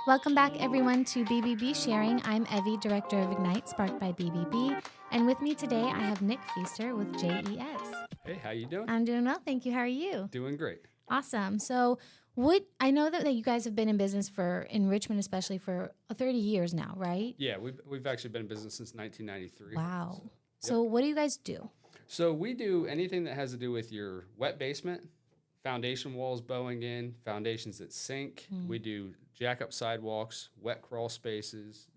Welcome back, everyone, to BBB Sharing. I'm Evie, Director of Ignite, sparked by BBB. And with me today, I have Nick Feaster with JES. Hey, how you doing? I'm doing well, thank you. How are you? Doing great. Awesome. So I know that you guys have been in business in Richmond, especially for 30 years now, right? Yeah, we've actually been in business since 1993. Wow. Yep. So what do you guys do? So we do anything that has to do with your wet basement, foundation walls bowing in, foundations that sink. We do jack-up sidewalks, wet crawl spaces,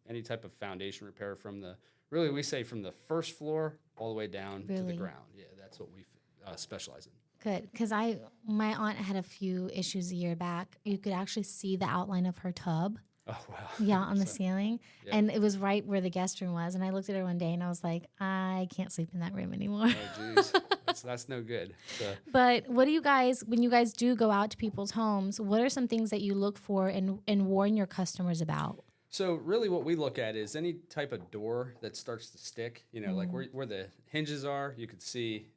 any type of foundation repair from the first floor all the way down to the ground. Yeah, that's what we specialize in. Good, because my aunt had a few issues a year back. You could actually see the outline of her tub. Oh, wow. Yeah, on the ceiling. Yeah. And it was right where the guest room was. And I looked at her one day and I was like, I can't sleep in that room anymore. Oh, geez. That's no good. So. But what do you guys, when you guys do go out to people's homes, what are some things that you look for and warn your customers about? So really what we look at is any type of door that starts to stick, like where the hinges are, you could see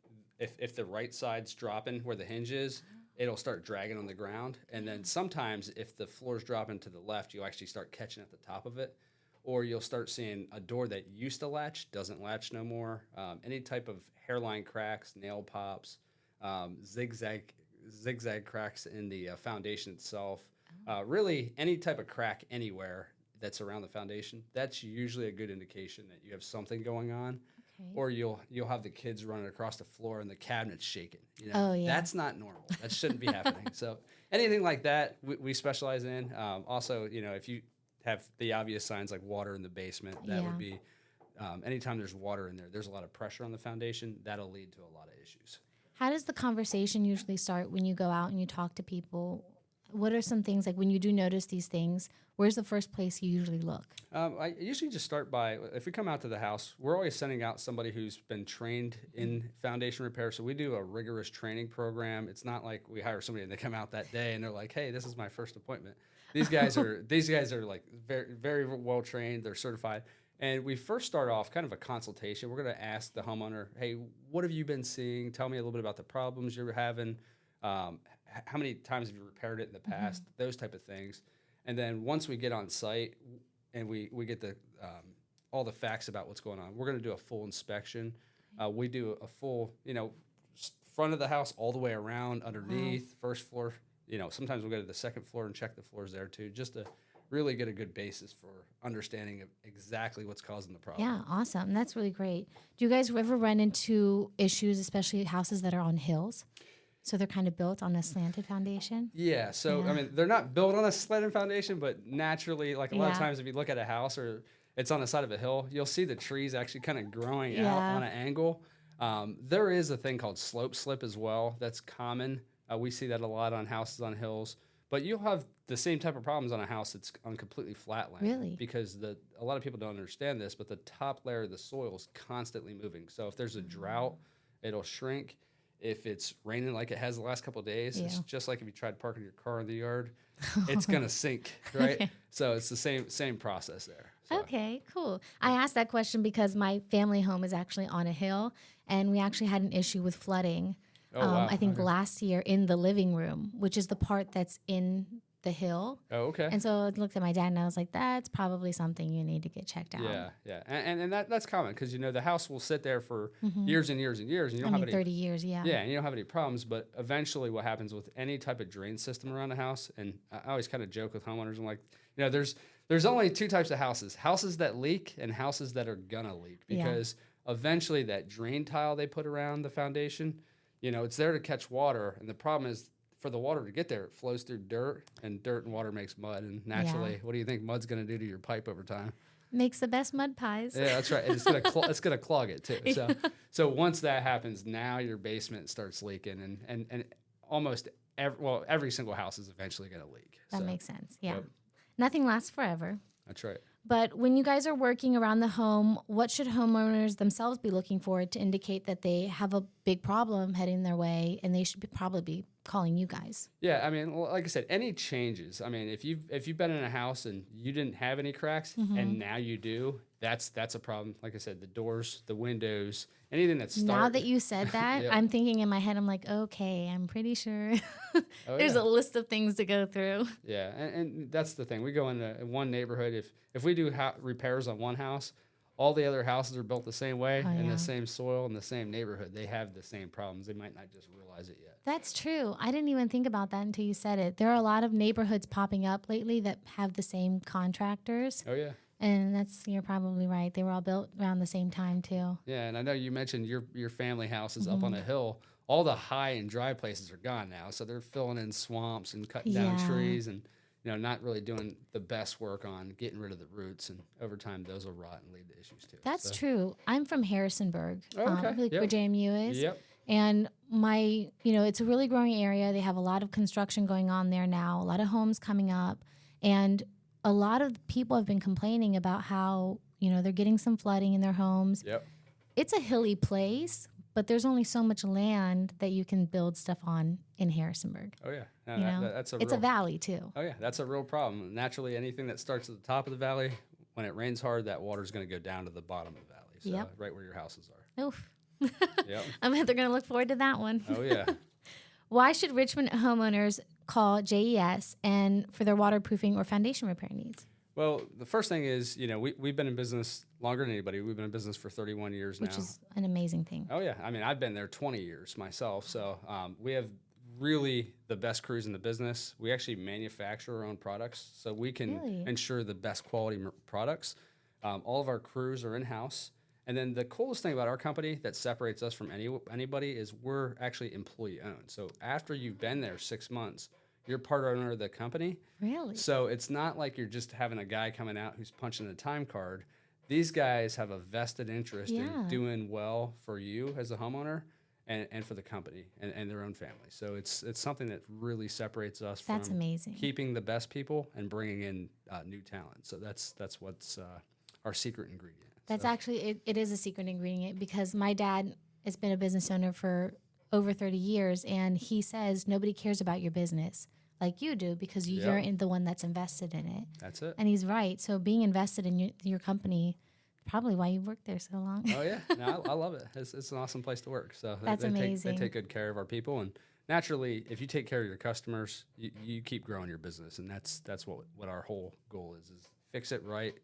if the right side's dropping where the hinge is, it'll start dragging on the ground. And then sometimes if the floor's dropping to the left, you'll actually start catching at the top of it. Or you'll start seeing a door that used to latch, doesn't latch no more. Any type of hairline cracks, nail pops, zigzag cracks in the foundation itself. Really, any type of crack anywhere that's around the foundation, that's usually a good indication that you have something going on. Okay. Or you'll have the kids running across the floor and the cabinet's shaking. Oh, yeah. That's not normal. That shouldn't be happening. So anything like that, we specialize in. Also, if you have the obvious signs like water in the basement, that would be anytime there's water in there, there's a lot of pressure on the foundation, that'll lead to a lot of issues. How does the conversation usually start when you go out and you talk to people? What are some things, like when you do notice these things, where's the first place you usually look? I usually just start by, if we come out to the house, we're always sending out somebody who's been trained in foundation repair. So we do a rigorous training program. It's not like we hire somebody and they come out that day and they're like, hey, this is my first appointment. These guys are like very, very well trained. They're certified. And we first start off kind of a consultation. We're going to ask the homeowner, hey, what have you been seeing? Tell me a little bit about the problems you're having. How many times have you repaired it in the past? Those type of things. And then once we get on site and we get the all the facts about what's going on, we're going to do a full inspection. We do a full, front of the house all the way around, underneath, first floor. Sometimes we'll go to the second floor and check the floors there too, just to really get a good basis for understanding of exactly what's causing the problem. Yeah, awesome. That's really great. Do you guys ever run into issues, especially houses that are on hills? So they're kind of built on a slanted foundation? Yeah. So, I mean, they're not built on a slanted foundation, but naturally, like a lot of times if you look at a house or it's on the side of a hill, you'll see the trees actually kind of growing out on an angle. There is a thing called slope slip as well. That's common. We see that a lot on houses on hills. But you'll have the same type of problems on a house that's on completely flat land. Really? Because a lot of people don't understand this, but the top layer of the soil is constantly moving. So if there's a drought, it'll shrink. If it's raining like it has the last couple of days, it's just like if you tried parking your car in the yard, it's going to sink, right? Okay. So it's the same process there. So. Okay, cool. I asked that question because my family home is actually on a hill, and we actually had an issue with flooding. Wow. I think last year in the living room, which is the part that's in the hill. Oh, okay. And so I looked at my dad and I was like, that's probably something you need to get checked out. Yeah. And that's common because, the house will sit there for years and years and years. And you don't have any 30 years, yeah. Yeah, and you don't have any problems. But eventually what happens with any type of drain system around a house, and I always kind of joke with homeowners, I'm like, there's only two types of houses that leak and houses that are going to leak. Because eventually that drain tile they put around the foundation, it's there to catch water. And the problem is, for the water to get there, it flows through dirt, and dirt and water makes mud. And naturally, what do you think mud's going to do to your pipe over time? Makes the best mud pies. Yeah, that's right. And it's gonna clog it too. So once that happens, now your basement starts leaking, and almost every single house is eventually going to leak. That makes sense. Yeah, nothing lasts forever. That's right. But when you guys are working around the home, what should homeowners themselves be looking for to indicate that they have a big problem heading their way, and they should probably be calling you guys. Yeah, I mean, like I said, any changes. I mean, if you've been in a house and you didn't have any cracks, and now you do, that's a problem. Like I said, the doors, the windows, anything that's Now that you said that, Yep. I'm thinking in my head, I'm like, okay, I'm pretty sure Oh, there's yeah. a list of things to go through. Yeah, and that's the thing. We go into one neighborhood. If we do repairs on one house, all the other houses are built the same way, in yeah. the same soil, in the same neighborhood. They have the same problems. They might not just realize it yet. That's true. I didn't even think about that until you said it. There are a lot of neighborhoods popping up lately that have the same contractors. Oh, yeah. And you're probably right. They were all built around the same time too. Yeah, and I know you mentioned your family house is up on a hill. All the high and dry places are gone now, so they're filling in swamps and cutting down trees and not really doing the best work on getting rid of the roots. And over time, those will rot and lead to issues too. That's true. I'm from Harrisonburg, okay. like where JMU is. Yep. And it's a really growing area. They have a lot of construction going on there now, a lot of homes coming up. And a lot of people have been complaining about how, they're getting some flooding in their homes. Yep. It's a hilly place, but there's only so much land that you can build stuff on in Harrisonburg. Oh, yeah. No, It's a valley too. Oh, yeah. That's a real problem. Naturally, anything that starts at the top of the valley, when it rains hard, that water's going to go down to the bottom of the valley. So right where your houses are. Oof. Yep. I bet they're going to look forward to that one. Oh, yeah. Why should Richmond homeowners call JES and for their waterproofing or foundation repair needs? Well, the first thing is, we've been in business longer than anybody. We've been in business for 31 years now. Which is an amazing thing. Oh, yeah. I mean, I've been there 20 years myself. So we have really the best crews in the business. We actually manufacture our own products, so we can ensure the best quality products. All of our crews are in-house. And then the coolest thing about our company that separates us from anybody is we're actually employee-owned. So after you've been there 6 months, you're part owner of the company. Really? So it's not like you're just having a guy coming out who's punching a time card. These guys have a vested interest in doing well for you as a homeowner and for the company and their own family. So it's something that really separates us That's from amazing. keeping the best people and bringing in new talent. So that's what's our secret ingredient. That's actually, it is a secret ingredient because my dad has been a business owner for over 30 years, and he says nobody cares about your business like you do because you're the one that's invested in it. That's it. And he's right. So being invested in your company, probably why you've worked there so long. Oh, yeah. No, I love it. It's an awesome place to work. So That's amazing. They take good care of our people. And naturally, if you take care of your customers, you keep growing your business. And that's what our whole goal is fix it right,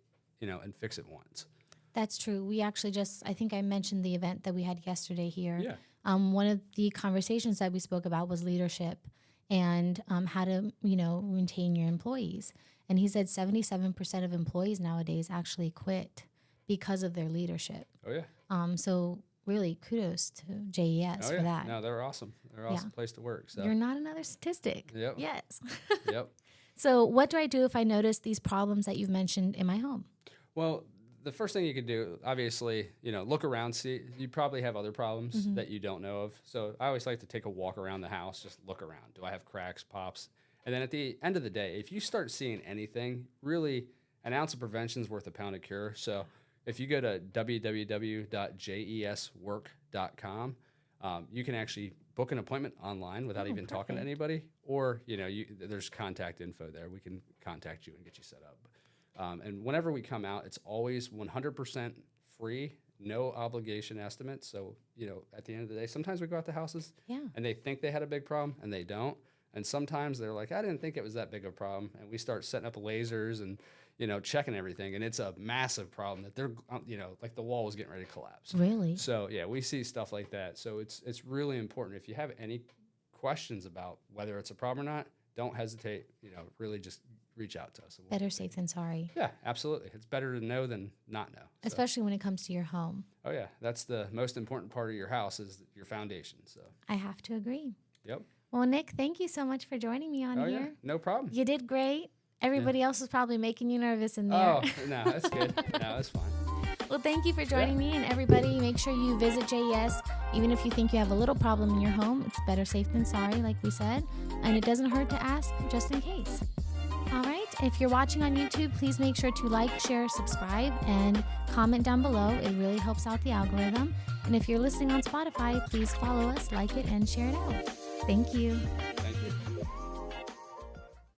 and fix it once. That's true. We actually I think I mentioned the event that we had yesterday here. Yeah. One of the conversations that we spoke about was leadership and how to, maintain your employees. And he said 77% of employees nowadays actually quit because of their leadership. Oh, yeah. So really kudos to JES for that. No, they're awesome. They're an awesome place to work. So You're not another statistic. Yep. Yes. Yep. So what do I do if I notice these problems that you've mentioned in my home? Well, the first thing you could do, obviously, look around, see, you probably have other problems that you don't know of. So I always like to take a walk around the house, just look around. Do I have cracks, pops? And then at the end of the day, if you start seeing anything, really an ounce of prevention is worth a pound of cure. So if you go to www.jeswork.com, you can actually book an appointment online without even talking to anybody, or, there's contact info there. We can contact you and get you set up. And whenever we come out, it's always 100% free, no obligation estimates. So, at the end of the day, sometimes we go out to houses and they think they had a big problem and they don't. And sometimes they're like, I didn't think it was that big of a problem. And we start setting up lasers and, checking everything. And it's a massive problem that they're, like the wall was getting ready to collapse. Really? So, yeah, we see stuff like that. So it's really important. If you have any questions about whether it's a problem or not, don't hesitate, really just reach out to us. Better safe than sorry. Yeah, absolutely. It's better to know than not know. Especially when it comes to your home. Oh, yeah. That's the most important part of your house is your foundation. So I have to agree. Yep. Well, Nick, thank you so much for joining me on here. Yeah. No problem. You did great. Everybody else was probably making you nervous in there. Oh, no, that's good. No, that's fine. Well, thank you for joining me. And everybody, make sure you visit JES. Even if you think you have a little problem in your home, it's better safe than sorry, like we said. And it doesn't hurt to ask just in case. All right. if you're watching on YouTube, please make sure to like, share, subscribe, and comment down below. It really helps out the algorithm. And if you're listening on Spotify, please follow us, like it, and share it out. Thank you.